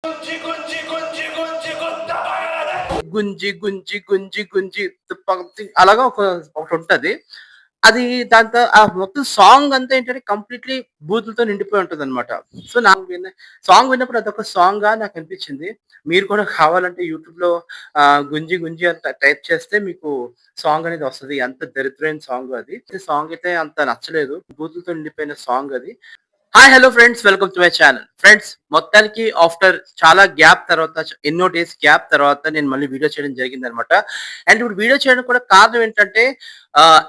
గుంజి గుంజి గుంజి గుంజి అలాగా ఒకటుంటది. అది దాంతో ఆ మొత్తం సాంగ్ అంతా ఏంటంటే కంప్లీట్‌లీ బూతులతో నిండిపోయి ఉంటదనమాట. సో, నాకు సాంగ్ విన్నప్పుడు అదొక సాంగా నాకనిపించింది. మీరు కూడా కావాలంటే యూట్యూబ్‌లో 'గుంజి గుంజి' అని టైప్ చేస్తే మీకు సాంగ్ అనేది వస్తది. ఎంత దరిద్రమైన సాంగో అది. సాంగ్ అయితే అంత నచ్చలేదు. బూతులతో నిండిపోయిన సాంగ్ అది. Hi hello friends, welcome to my channel. Friends, మొత్తానికి ఆఫ్టర్ చాలా గ్యాప్ తర్వాత ఎన్నో డేస్ గ్యాప్ తర్వాత నేను మళ్ళీ వీడియో చేయడం జరిగిందనమాట. అండ్ ఇప్పుడు వీడియో చేయడానికి కూడా కారణం ఏంటంటే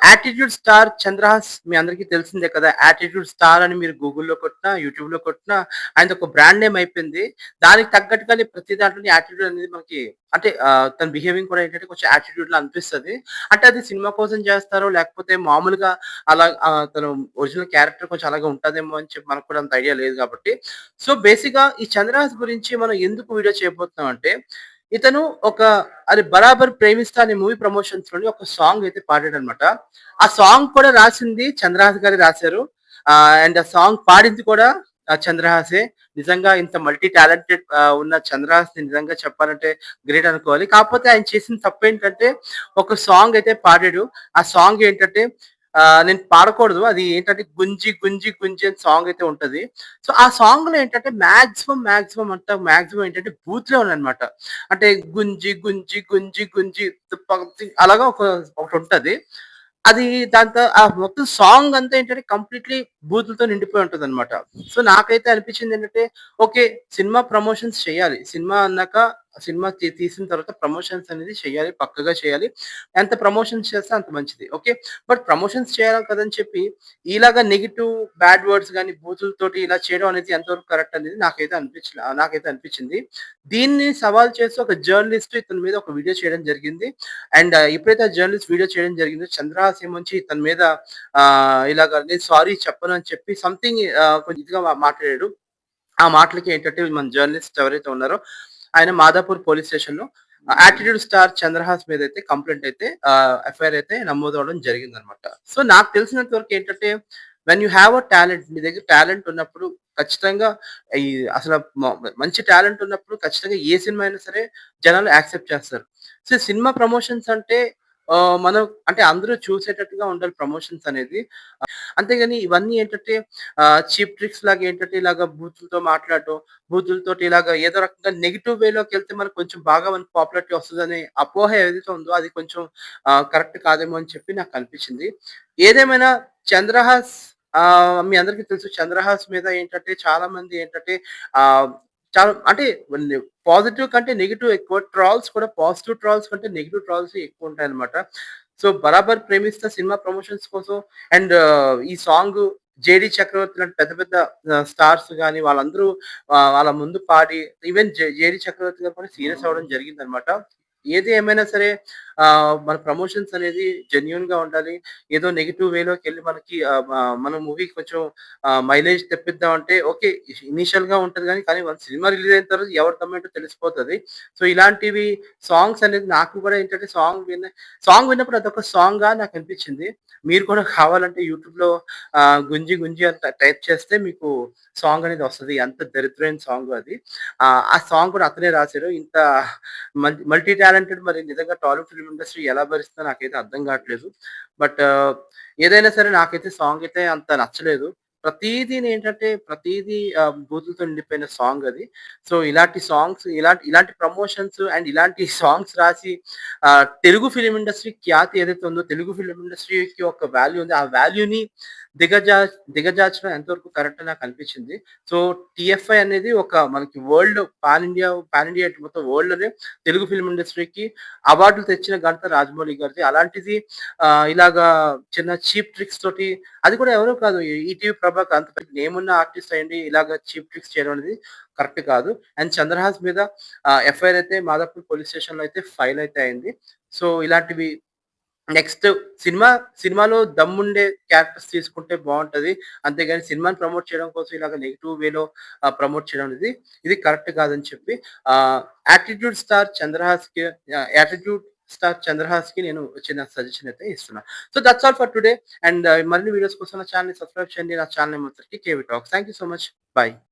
'యాటిట్యూడ్ స్టార్ చంద్రహాస్' మీ అందరికీ తెలిసిందే కదా! 'యాటిట్యూడ్ స్టార్' అని మీరు గూగుల్‌లో కొట్టినా, యూట్యూబ్‌లో కొట్టినా ఆయనదొక బ్రాండ్ నేమ్ అయిపోయింది. దానికి తగ్గట్టుగానే ప్రతి దాంట్లోని యాటిట్యూడ్ అనేది మనకి అంటే తన బిహేవింగ్ కూడా ఏంటంటే కొంచెం యాటిట్యూడ్‌లా అనిపిస్తది. అంటే అది సినిమా కోసం చేస్తారో లేకపోతే మామూలుగా అలా తను ఒరిజినల్ క్యారెక్టర్ కొంచెం అలాగే ఉంటదేమో అని చెప్పి మనకు కూడా అంత ఐడియా లేదు కాబట్టి. సో, బేసిక్‌గా ఈ 'చంద్రహాస్' గురించి మనం ఎందుకు వీడియో చేయబోతున్నాం అంటే, ఇతను ఒక 'బరాబర్ ప్రేమిస్తా' అనే మూవీ ప్రమోషన్స్‌లోని ఒక సాంగ్ అయితే పాడాడనమాట. ఆ సాంగ్ కూడా రాసింది చంద్రహాస్ గారే రాశారు. అండ్ ఆ సాంగ్ పాడింది కూడా చంద్రహాసే. నిజంగా ఇంత మల్టీ టాలెంటెడ్ ఉన్న చంద్రహాస్‌ని నిజంగా చెప్పాలంటే గ్రేట్ అనుకోవాలి. కాకపోతే ఆయన చేసిన తప్పేంటంటే, ఒక సాంగ్ అయితే పాడాడు. ఆ సాంగ్ ఏంటంటే నేను పాడకూడదు. అది ఏంటంటే 'గుంజి గుంజి గుంజి' అని సాంగ్ అయితే ఉంటది. సో, ఆ సాంగ్‌లో ఏంటంటే మాక్సిమం ఏంటంటే బూతులే ఉన్నాయన్నమాట. అంటే గుంజి గుంజి గుంజి గుంజి అలాగా ఒకటుంటది. అది దాంతో ఆ మొత్తం సాంగ్ అంతా ఏంటంటే కంప్లీట్‌లీ బూతులతో నిండిపోయి ఉంటదన్నమాట. సో, నాకైతే అనిపించిందేంటంటే, ఓకే. సినిమా ప్రమోషన్స్ చేయాలి. సినిమా అన్నాక సినిమా తీసిన తర్వాత ప్రమోషన్స్ అనేది చేయాలి. పక్కగా చేయాలి. ఎంత ప్రమోషన్స్ చేస్తే అంత మంచిది. ఓకే. బట్ ప్రమోషన్స్ చేయాలి కదని చెప్పి ఇలాగ నెగెటివ్ బ్యాడ్ వర్డ్స్ గాని, బూతులతోటి ఇలా చేయడం అనేది ఎంతవరకు కరెక్ట్ అనేది నాకైతే అనిపించింది. దీన్ని సవాల్ చేసి ఒక జర్నలిస్ట్ ఇతని మీద ఒక వీడియో చేయడం జరిగింది. అండ్ ఎప్పుడైతే ఆ జర్నలిస్ట్ వీడియో చేయడం జరిగిందో చంద్రహాస్ ఏమొచ్చి ఇతని మీద ఇలాగ నేను సారీ చెప్పను అని చెప్పి సంథింగ్ కొంచెం ఇదిగా మాట్లాడాడు. ఆ మాటలకి ఏంటంటే మన జర్నలిస్ట్ ఎవరైతే ఉన్నారో ఆయన మాదాపూర్ పోలీస్ స్టేషన్‌లో 'యాటిట్యూడ్ స్టార్ చంద్రహాస్' మీదైతే కంప్లెయింట్ అయితే ఎఫ్ఐఆర్ అయితే నమోదవ్వడం జరిగిందనమాట. సో, నాకు తెలిసినంత వరకు ఏంటంటే వెన్ యూ హావ్ టాలెంట్ మీ దగ్గర టాలెంట్ ఉన్నప్పుడు ఖచ్చితంగా ఈ అసల మంచి టాలెంట్ ఉన్నప్పుడు ఖచ్చితంగా ఏ సినిమా అయినా సరే జనాలు యాక్సెప్ట్ చేస్తారు. సో, సినిమా ప్రమోషన్స్ అంటే మనం అంటే అందరూ చూసేటట్టుగా ఉండాలి ప్రమోషన్స్ అనేది. అంతేగాని ఇవన్నీ ఏంటంటే చీప్ ట్రిక్స్ లాగా ఏంటంటే ఇలాగ బూతులతో మాట్లాడటం, బూతులతోటి ఇలాగ ఏదో రకంగా నెగెటివ్ వేలోకెళ్తే మనకు కొంచెం బాగా మనకు పాపులారిటీ వస్తదనే అపోహ ఏదైతే ఉందో అది కొంచెం కరెక్ట్ కాదేమో అని చెప్పి నాకనిపించింది. ఏదేమైనా 'చంద్రహాస్' మీ అందరికీ తెలుసు 'చంద్రహాస్' మీద ఏంటంటే చాలా మంది ఏంటంటే ఆహ్, చాలా అంటే పాజిటివ్ కంటే నెగెటివ్ ఎక్కువ. ట్రాల్స్ కూడా పాజిటివ్ ట్రాల్స్ కంటే నెగెటివ్ ట్రాల్స్ ఎక్కువుంటాయన్నమాట. సో, 'బరాబర్ ప్రేమిస్తా' సినిమా ప్రమోషన్స్ కోసం అండ్ ఈ సాంగు 'జేడీ చక్రవర్తి' లాంటి పెద్ద పెద్ద స్టార్స్ గాని వాళ్ళందరూ వాళ్ళ ముందు పాడి ఈవెన్ 'జేడీ చక్రవర్తి' గారు కూడా సీరియస్ అవ్వడం జరిగిందనమాట. ఏది ఏమైనా సరే మన ప్రమోషన్స్ అనేది జెన్యూన్‌గా ఉండాలి. ఏదో నెగెటివ్ వేలోకెళ్ళి మనకి మన మూవీ కొంచెం మైలేజ్ తెప్పిద్దామంటే ఓకే. ఇనీషియల్‌గా ఉంటది గానీ, కానీ వన్స్ సినిమా రిలీజ్ అయిన తర్వాత ఎవరి దమ్మేంటో తెలిసిపోతది. సో, ఇలాంటివి సాంగ్స్ అనేది నాకు కూడా ఏంటంటే సాంగ్ విన్నప్పుడు అదొక సాంగా నాకనిపించింది. మీరు కూడా కావాలంటే యూట్యూబ్‌లో 'గుంజి గుంజి' అని టైప్ చేస్తే మీకు సాంగ్ అనేది వస్తది. ఎంత దరిద్రమైన సాంగో అది. ఆ సాంగ్ కూడా అతనే రాసారు. ఇంత మల్టీ టాలెంటెడ్ మరి నిజంగా టాలీవుడ్ ఫిల్మ్ ఇండస్ట్రీ ఎలా భరిస్తుందో నాకైతే అర్థం కావట్లేదు. బట్ ఏదైనా సరే నాకైతే సాంగ్ అయితే అంత నచ్చలేదు. ప్రతీదీ బూతులతో నిండిపోయిన సాంగ్ అది. సో, ఇలాంటి సాంగ్స్ ఇలాంటి ప్రమోషన్స్ అండ్ ఇలాంటి సాంగ్స్ రాసి తెలుగు ఫిల్మ్ ఇండస్ట్రీ ఖ్యాతి ఏదైతే ఉందో తెలుగు ఫిల్మ్ ఇండస్ట్రీకి ఒక వాల్యూ ఉంది. ఆ వాల్యూని దిగజార్చడం ఎంతవరకు కరెక్ట్ అని నాకనిపించింది. సో, టీఎఫ్ఐ అనేది ఒక మనకి పాన్ ఇండియా మొత్తం వరల్డ్‌లోనే తెలుగు ఫిల్మ్ ఇండస్ట్రీకి అవార్డులు తెచ్చిన ఘనత రాజమౌళి గారిది. అలాంటిది ఇలాగా చిన్న చీప్ ట్రిక్స్ తోటి అది కూడా ఎవరో కాదు ఈటీవీ ప్రభాకర్ అంత పెద్ద నేమ్ ఉన్న ఆర్టిస్ట్ అయ్యుండి ఇలాగ చీప్ ట్రిక్స్ చేయడం అనేది కరెక్ట్ కాదు. అండ్ చంద్రహాస్ మీద ఎఫ్ఐఆర్ అయితే మాదాపూర్ పోలీస్ స్టేషన్‌లో అయితే ఫైల్ అయితే అయింది. సో, ఇలాంటివి నెక్స్ట్ సినిమాలో దమ్ముండే క్యారెక్టర్స్ తీసుకుంటే బావుంటది. అంతేగాని సినిమాని ప్రమోట్ చేయడం కోసం ఇలాగ నెగెటివ్ వేలో ప్రమోట్ చేయడం అనేది ఇది కరెక్ట్ కాదని చెప్పి ఆహ్, 'యాటిట్యూడ్ స్టార్ చంద్రహాస్‌కి' నేను చిన్న సజెషన్ అయితే ఇస్తున్నా. So, that's all for today and మరిన్ని వీడియోస్ కోసం నా ఛానెల్‌ని సబ్స్క్రైబ్ చేయండి. నా ఛానెల్ నేమ్ వచ్చేసరికి KV talks. Thank you so much. By.